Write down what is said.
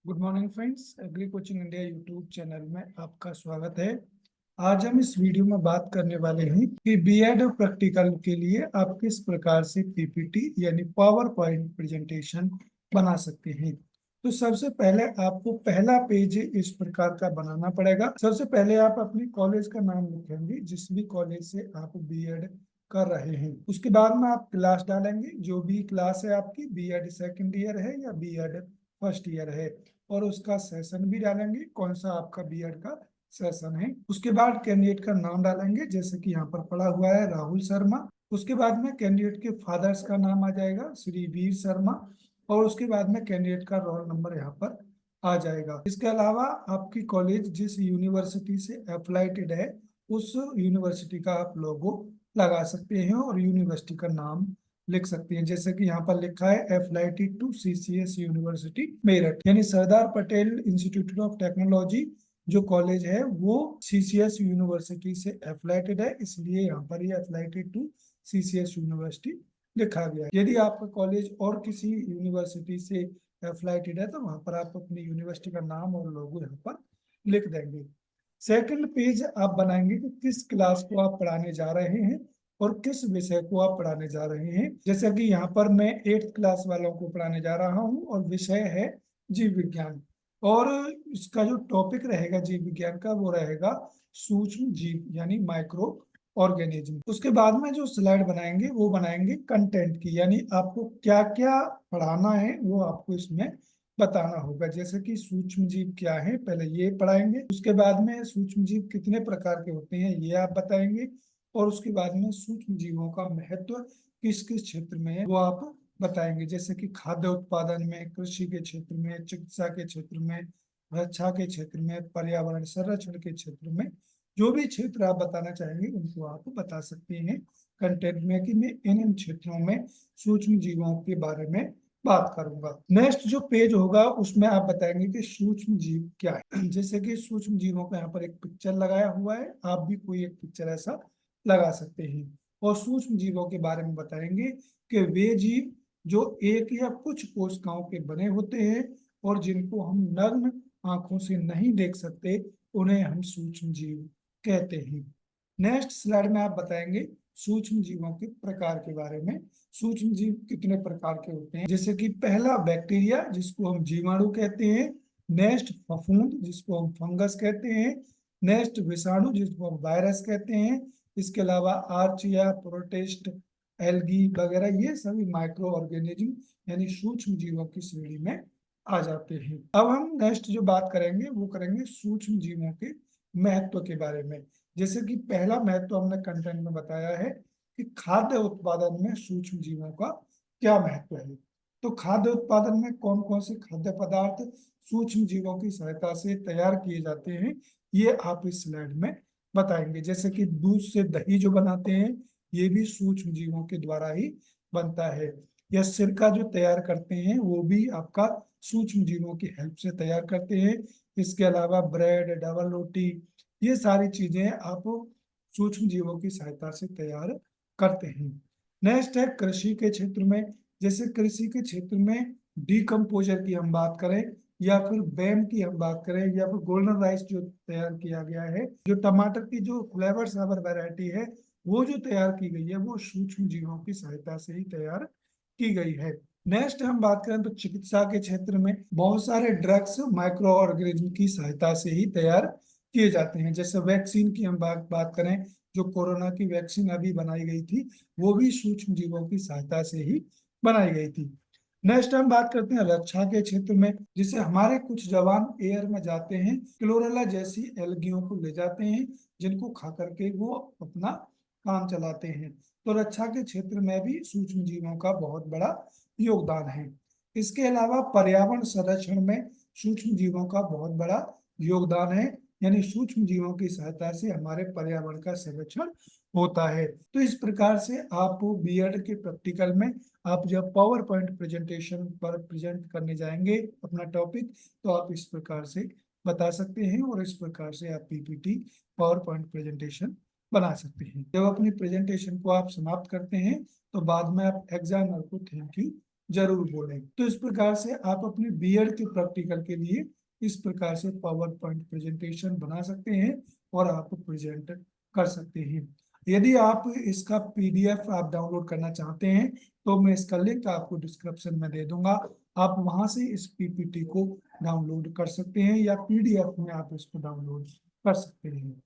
Good morning friends, agree coaching India YouTube channel में आपका स्वागत है। आज हम इस वीडियो में बात करने वाले हैं कि बीएड प्रैक्टिकल के लिए आप किस प्रकार से पीपीटी यानी पावर पॉइंट प्रेजेंटेशन बना सकते हैं। तो सबसे पहले आपको पहला पेज इस प्रकार का बनाना पड़ेगा। सबसे पहले आप अपने कॉलेज का नाम लिखेंगे, जिस भी कॉलेज से आप बीएड कर रहे हैं। उसके बाद में आप क्लास डालेंगे, जो भी क्लास है आपकी, बीएड सेकंड ईयर है या बीएड फर्स्ट ईयर है, और उसका सेशन भी डालेंगे, कौन सा आपका बीएड का सेशन है। उसके बाद कैंडिडेट का नाम डालेंगे, जैसे कि यहाँ पर पड़ा हुआ है राहुल शर्मा। उसके बाद में कैंडिडेट के फादर्स का नाम आ जाएगा, श्री वीर शर्मा। और उसके बाद में कैंडिडेट का रोल नंबर यहाँ पर आ जाएगा। इसके अलावा आपकी कॉलेज जिस यूनिवर्सिटी से एफिलिएटेड है, उस यूनिवर्सिटी का आप लोगो लगा सकते हैं और यूनिवर्सिटी का नाम लिख सकते हैं, जैसे कि यहाँ पर लिखा है affiliated to CCS university Meerut, यानी Sardar Patel institute of technology जो कॉलेज है वो सीसीएस यूनिवर्सिटी से एफिलिएटेड है, इसलिए यहाँ पर ये एफिलिएटेड टू सीसीएस यूनिवर्सिटी लिखा गया है। यदि आपका कॉलेज और किसी यूनिवर्सिटी से एफिलिएटेड है तो वहां पर आप अपनी यूनिवर्सिटी का नाम और लोगो यहाँ पर लिख देंगे। सेकंड पेज आप बनाएंगे कि किस क्लास को आप पढ़ाने जा रहे हैं और किस विषय को आप पढ़ाने जा रहे हैं। जैसे कि यहाँ पर मैं 8th क्लास वालों को पढ़ाने जा रहा हूँ और विषय है जीव विज्ञान, और इसका जो टॉपिक रहेगा जीव विज्ञान का वो रहेगा सूक्ष्म जीव यानी माइक्रो ऑर्गेनिज्म। उसके बाद में जो स्लाइड बनाएंगे वो बनाएंगे कंटेंट की, यानी आपको क्या क्या पढ़ाना है वो आपको इसमें बताना होगा। जैसे कि सूक्ष्म जीव क्या है, पहले ये पढ़ाएंगे। उसके बाद में सूक्ष्म जीव कितने प्रकार के होते हैं ये आप बताएंगे, और उसके बाद में सूक्ष्म जीवों का महत्व किस किस क्षेत्र में है वो आप बताएंगे। जैसे कि खाद्य उत्पादन में, कृषि के क्षेत्र में, चिकित्सा के क्षेत्र में, रक्षा के क्षेत्र में, पर्यावरण संरक्षण के क्षेत्र में, जो भी क्षेत्र आप बताना चाहेंगे उनको आप बता सकते हैं कंटेंट में कि मैं इन क्षेत्रों में सूक्ष्म जीवों के बारे में बात करूंगा। नेक्स्ट जो पेज होगा उसमें आप बताएंगे कि सूक्ष्म जीव क्या है। जैसे कि सूक्ष्म जीवों का यहाँ पर एक पिक्चर लगाया हुआ है, आप भी कोई एक पिक्चर ऐसा लगा सकते हैं, और सूक्ष्म जीवों के बारे में बताएंगे कि वे जीव जो एक या कुछ कोशिकाओं के बने होते हैं और जिनको हम नग्न आंखों से नहीं देख सकते, उन्हें हम सूक्ष्म जीव कहते हैं। नेक्स्ट स्लाइड में आप बताएंगे सूक्ष्म जीवों के प्रकार के बारे में। सूक्ष्म जीव कितने प्रकार के होते हैं, जैसे कि पहला बैक्टीरिया जिसको हम जीवाणु कहते हैं, नेक्स्ट फफूंद जिसको हम फंगस कहते हैं, नेक्स्ट विषाणु जिसको हम वायरस कहते हैं, इसके अलावा आर्चिया, प्रोटिस्ट, एल्गी वगैरह ये सभी माइक्रो ऑर्गेनिज्म यानी सूक्ष्म जीवों की श्रेणी में आ जाते हैं। अब हम नेक्स्ट जो बात करेंगे वो करेंगे सूक्ष्म जीवों के महत्व के बारे में। जैसे कि पहला महत्व हमने कंटेंट में बताया है कि खाद्य उत्पादन में सूक्ष्म जीवों का क्या महत्व है। तो खाद्य उत्पादन में कौन कौन से खाद्य पदार्थ सूक्ष्म जीवों की सहायता से तैयार किए जाते हैं ये आप इस स्लाइड में बताएंगे। जैसे कि दूध से दही जो बनाते हैं ये भी सूक्ष्म जीवों के द्वारा ही बनता है, या सिरका जो तैयार करते हैं वो भी आपका सूक्ष्म जीवों की हेल्प से तैयार करते हैं। इसके अलावा ब्रेड, डबल रोटी, ये सारी चीजें आप सूक्ष्म जीवों की सहायता से तैयार करते हैं। नेक्स्ट है कृषि के क्षेत्र में। जैसे कृषि के क्षेत्र में डीकम्पोजर की हम बात करें, या फिर बैम की हम बात करें, या फिर गोल्डन राइस जो तैयार किया गया है, जो टमाटर की जो फ्लेवर सावर वैरायटी है वो जो तैयार की गई है वो सूक्ष्म जीवों की सहायता से ही तैयार की गई है। नेक्स्ट हम बात करें तो चिकित्सा के क्षेत्र में बहुत सारे ड्रग्स माइक्रो ऑर्गेनिज्म की सहायता से ही तैयार किए जाते हैं। जैसे वैक्सीन की हम बात करें, जो कोरोना की वैक्सीन अभी बनाई गई थी वो भी सूक्ष्म जीवों की सहायता से ही बनाई गई थी। नेक्स्ट हम बात करते हैं रक्षा के क्षेत्र में। जिससे हमारे कुछ जवान एयर में जाते हैं, क्लोरेला जैसी एल्गियों को ले जाते हैं जिनको खा करके वो अपना काम चलाते हैं। तो रक्षा के क्षेत्र में भी सूक्ष्म जीवों का बहुत बड़ा योगदान है। इसके अलावा पर्यावरण संरक्षण में सूक्ष्म जीवों का बहुत बड़ा योगदान है, यानी सूक्ष्म जीवों की सहायता से हमारे पर्यावरण का संरक्षण होता है। तो इस प्रकार से आप बीएड के प्रैक्टिकल में आप जब पावर पॉइंट प्रेजेंटेशन पर प्रेजेंट करने जाएंगे अपना टॉपिक, तो आप इस प्रकार से बता सकते हैं और इस प्रकार से आप पीपीटी पावर पॉइंट प्रेजेंटेशन बना सकते हैं। जब अपनी प्रेजेंटेशन को आप समाप्त करते हैं तो बाद में आप एग्जामिनर को थैंक यू जरूर बोलें। तो इस प्रकार से आप अपने बीएड के प्रैक्टिकल के लिए इस प्रकार से पावर पॉइंट प्रेजेंटेशन बना सकते हैं और आप प्रेजेंट कर सकते हैं। यदि आप इसका पीडीएफ आप डाउनलोड करना चाहते हैं तो मैं इसका लिंक आपको डिस्क्रिप्शन में दे दूंगा, आप वहां से इस पीपीटी को डाउनलोड कर सकते हैं या पीडीएफ में आप इसको डाउनलोड कर सकते हैं।